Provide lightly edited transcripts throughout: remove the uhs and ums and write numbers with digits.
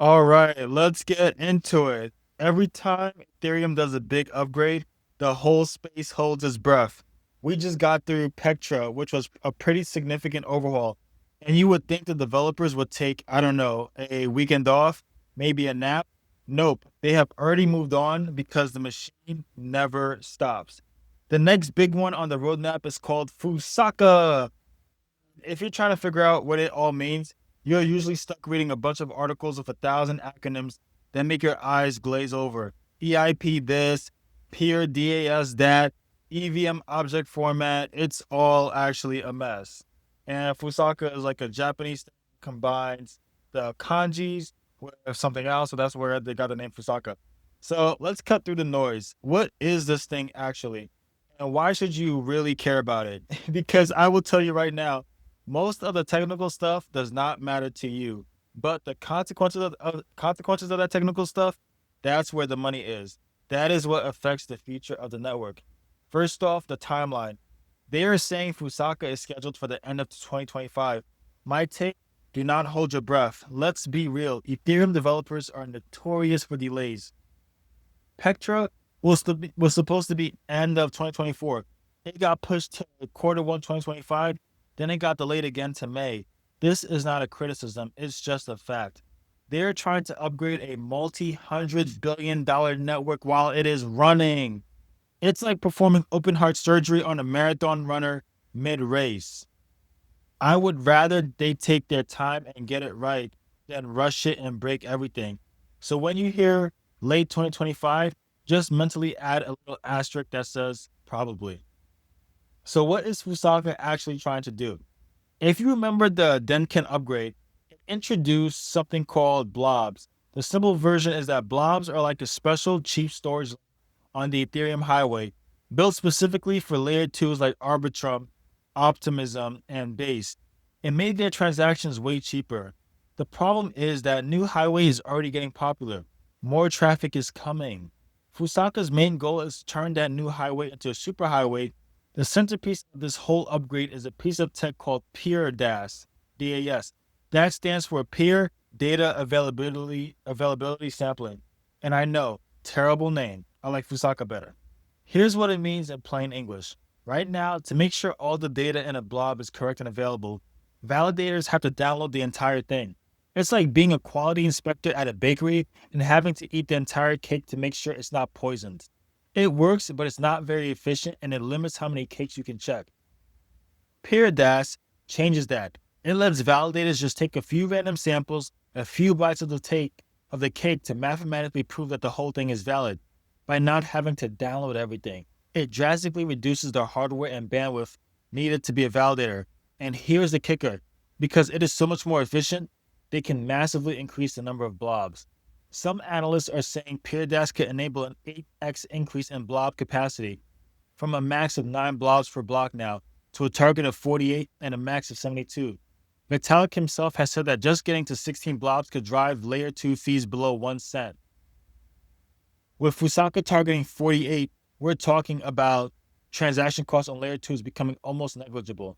All right, let's get into it. Every time Ethereum does a big upgrade, the whole space holds its breath. We just got through Petra, which was a pretty significant overhaul. And you would think the developers would take, I don't know, a weekend off, maybe a nap. Nope, they have already moved on because the machine never stops. The next big one on the roadmap is called Fusaka. If you're trying to figure out what it all means, you're usually stuck reading a bunch of articles with 1,000 acronyms that make your eyes glaze over. EIP this, PDAS that, EVM Object Format. It's all actually a mess. And Fusaka is like a Japanese thing, combines the kanjis with something else, so that's where they got the name Fusaka. So let's cut through the noise. What is this thing actually? And why should you really care about it? Because I will tell you right now, most of the technical stuff does not matter to you, but the consequences of that technical stuff, that's where the money is. That is what affects the future of the network. First off, the timeline. They are saying Fusaka is scheduled for the end of 2025. My take: do not hold your breath. Let's be real. Ethereum developers are notorious for delays. Petra was supposed to be end of 2024. It got pushed to quarter 1 2025. Then it got delayed again to May. This is not a criticism, it's just a fact. They're trying to upgrade a multi-$100 billion network while it is running. It's like performing open heart surgery on a marathon runner mid race. I would rather they take their time and get it right than rush it and break everything. So when you hear late 2025, just mentally add a little asterisk that says probably. So what is Fusaka actually trying to do? If you remember the Denken upgrade, it introduced something called Blobs. The simple version is that Blobs are like a special cheap storage on the Ethereum highway, built specifically for layer 2s like Arbitrum, Optimism, and Base. It made their transactions way cheaper. The problem is that new highway is already getting popular. More traffic is coming. Fusaka's main goal is to turn that new highway into a superhighway. The centerpiece of this whole upgrade is a piece of tech called PDAS, DAS. That stands for Peer Data Availability Sampling. And I know, terrible name. I like Fusaka better. Here's what it means in plain English. Right now, to make sure all the data in a blob is correct and available, validators have to download the entire thing. It's like being a quality inspector at a bakery and having to eat the entire cake to make sure it's not poisoned. It works, but it's not very efficient and it limits how many cakes you can check. PDAS changes that. It lets validators just take a few random samples, a few bites of the cake to mathematically prove that the whole thing is valid by not having to download everything. It drastically reduces the hardware and bandwidth needed to be a validator. And here's the kicker: because it is so much more efficient, they can massively increase the number of blobs. Some analysts are saying PDAS could enable an 8x increase in blob capacity, from a max of 9 blobs per block now to a target of 48 and a max of 72. Vitalik himself has said that just getting to 16 blobs could drive layer 2 fees below 1 cent. With Fusaka targeting 48, we're talking about transaction costs on layer 2s becoming almost negligible.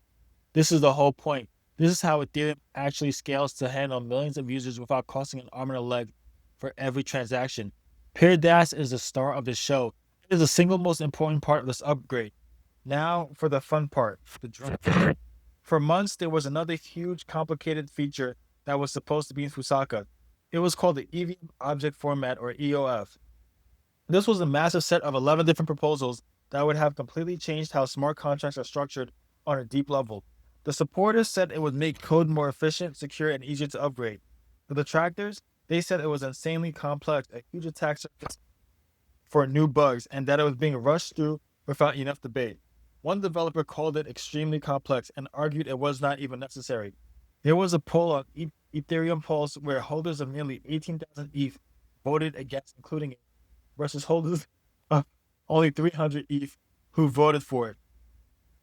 This is the whole point. This is how Ethereum actually scales to handle millions of users without costing an arm and a leg for every transaction. PDAS is the star of the show. It is the single most important part of this upgrade. Now for the fun part, the drop. For months, there was another huge, complicated feature that was supposed to be in Fusaka. It was called the EVM Object Format, or EOF. This was a massive set of 11 different proposals that would have completely changed how smart contracts are structured on a deep level. The supporters said it would make code more efficient, secure, and easier to upgrade. The detractors, they said it was insanely complex, a huge attack surface for new bugs, and that it was being rushed through without enough debate. One developer called it extremely complex and argued it was not even necessary. There was a poll on Ethereum Pulse where holders of nearly 18,000 ETH voted against including it, versus holders of only 300 ETH who voted for it.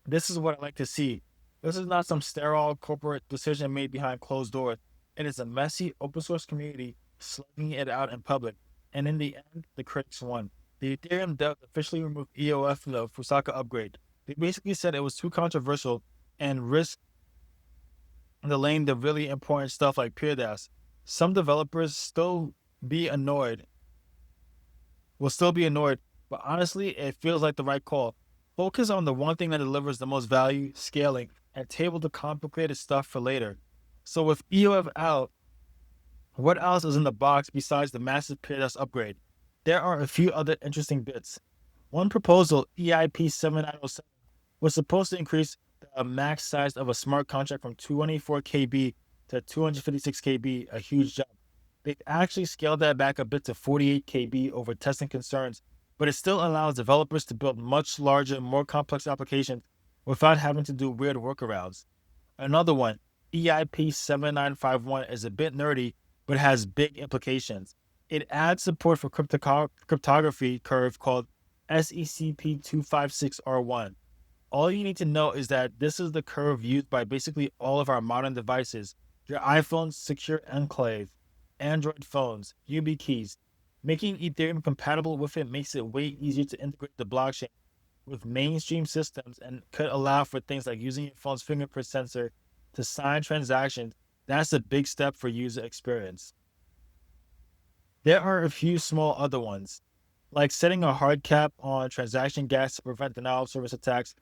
This is what I like to see. This is not some sterile corporate decision made behind closed doors. It is a messy open source community slugging it out in public. And in the end, the critics won. The Ethereum dev officially removed EOF from the Fusaka upgrade. They basically said it was too controversial and risked delaying the really important stuff like PDAS. Some developers will still be annoyed, but honestly, it feels like the right call. Focus on the one thing that delivers the most value, scaling, and table the complicated stuff for later. So with EOF out, what else is in the box besides the massive PDAS upgrade? There are a few other interesting bits. One proposal, EIP 7907, was supposed to increase the max size of a smart contract from 24 KB to 256 KB, a huge jump. They've actually scaled that back a bit to 48 KB over testing concerns, but it still allows developers to build much larger, more complex applications without having to do weird workarounds. Another one, EIP 7951, is a bit nerdy, but has big implications. It adds support for cryptography curve called SECP 256R1. All you need to know is that this is the curve used by basically all of our modern devices, your iPhone's secure enclave, Android phones, YubiKeys. Making Ethereum compatible with it makes it way easier to integrate the blockchain with mainstream systems and could allow for things like using your phone's fingerprint sensor to sign transactions. That's a big step for user experience. There are a few small other ones, like setting a hard cap on transaction gas to prevent denial of service attacks,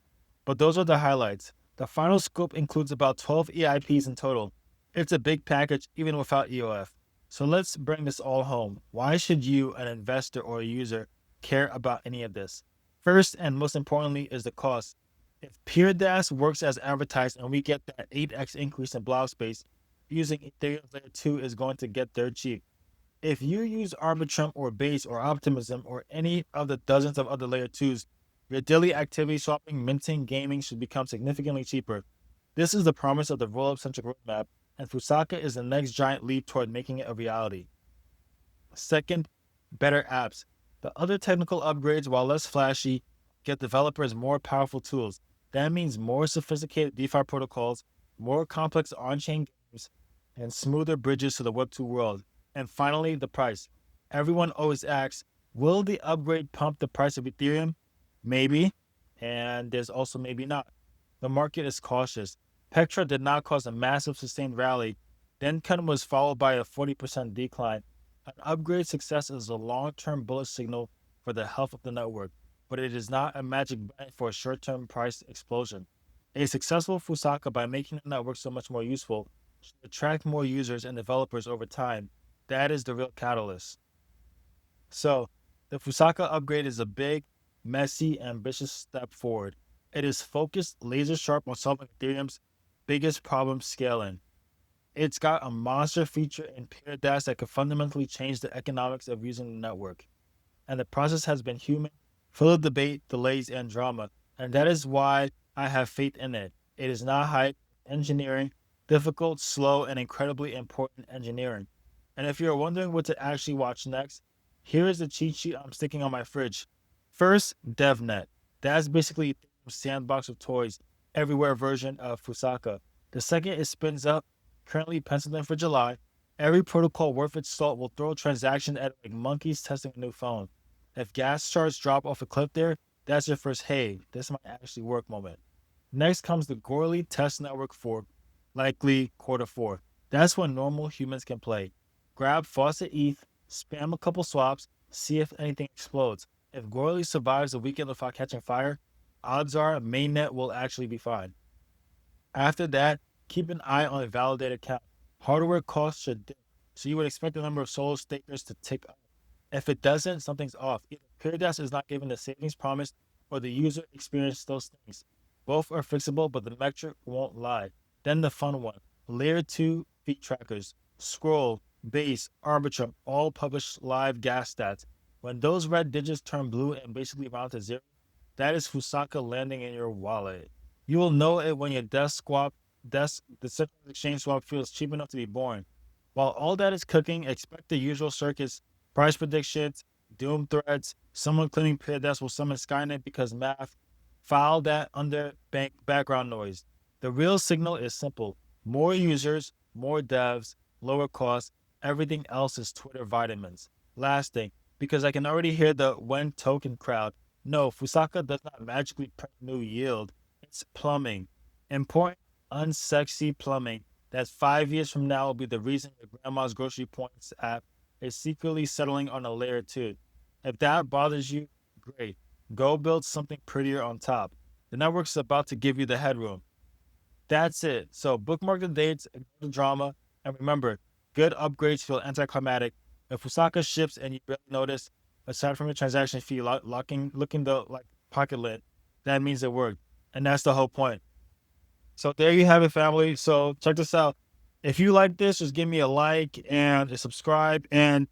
but those are the highlights. The final scope includes about 12 EIPs in total. It's a big package even without EOF. So let's bring this all home. Why should you, an investor or a user, care about any of this? First and most importantly is the cost. If PDAS works as advertised and we get that 8x increase in blob space, using Ethereum Layer 2 is going to get there cheap. If you use Arbitrum or Base or Optimism or any of the dozens of other Layer 2s, your daily activity swapping, minting, gaming should become significantly cheaper. This is the promise of the roll-up centric roadmap, and Fusaka is the next giant leap toward making it a reality. Second, better apps. The other technical upgrades, while less flashy, get developers more powerful tools. That means more sophisticated DeFi protocols, more complex on-chain games, and smoother bridges to the Web2 world. And finally, the price. Everyone always asks, will the upgrade pump the price of Ethereum? Maybe, and there's also maybe not. The market is cautious. Petra did not cause a massive sustained rally, then was followed by a 40% decline. An upgrade success is a long-term bullish signal for the health of the network, but it is not a magic band for a short-term price explosion. A successful Fusaka, by making the network so much more useful, should attract more users and developers over time. That is the real catalyst. So, the Fusaka upgrade is a big, messy, ambitious step forward. It is focused, laser sharp on solving Ethereum's biggest problem, scaling. It's got a monster feature in PDAS that could fundamentally change the economics of using the network. And the process has been human, full of debate, delays, and drama. And that is why I have faith in it. It is not hype, engineering, difficult, slow, and incredibly important engineering. And if you're wondering what to actually watch next, here is the cheat sheet I'm sticking on my fridge. First, DevNet. That's basically a sandbox of toys, everywhere version of Fusaka. The second is Spins Up, currently penciled in for July. Every protocol worth its salt will throw a transaction at like monkeys testing a new phone. If gas charts drop off a cliff there, that's your first, hey, this might actually work moment. Next comes the Gorley Test Network fork, likely Q4. That's when normal humans can play. Grab Faucet ETH, spam a couple swaps, see if anything explodes. If Gorley survives a weekend without catching fire, odds are mainnet will actually be fine. After that, keep an eye on a validated count. Hardware costs should dip, so you would expect the number of solo stakers to tick up. If it doesn't, something's off. Either PDAS is not giving the savings promised, or the user experience still stinks. Both are fixable, but the metric won't lie. Then the fun one, Layer 2 feed trackers. Scroll, Base, Arbitrum all publish live gas stats. When those red digits turn blue and basically round to zero, that is Fusaka landing in your wallet. You will know it when your the central exchange swap feels cheap enough to be born. While all that is cooking, expect the usual circus, price predictions, doom threads, someone claiming PDAS will summon Skynet because math, file that under background noise. The real signal is simple. More users, more devs, lower costs, everything else is Twitter vitamins. Last thing, because I can already hear the when token crowd. No, Fusaka does not magically print new yield. It's plumbing. Important, unsexy plumbing that 5 years from now will be the reason your grandma's grocery points app is secretly settling on a layer 2. If that bothers you, great. Go build something prettier on top. The network's about to give you the headroom. That's it. So bookmark the dates, ignore the drama, and remember, good upgrades feel anticlimactic. If Fusaka ships and you barely notice, aside from your transaction fee looking the like pocket lit, that means it worked. And that's the whole point. So there you have it, family. So check this out. If you like this, just give me a like and a subscribe and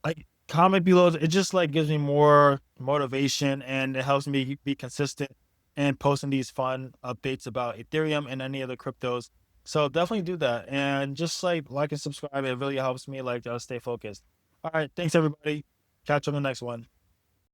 like comment below. It just like gives me more motivation and it helps me be consistent and posting these fun updates about Ethereum and any other cryptos. So definitely do that and just like and subscribe. It really helps me like stay focused. All right, thanks everybody. Catch you on the next one.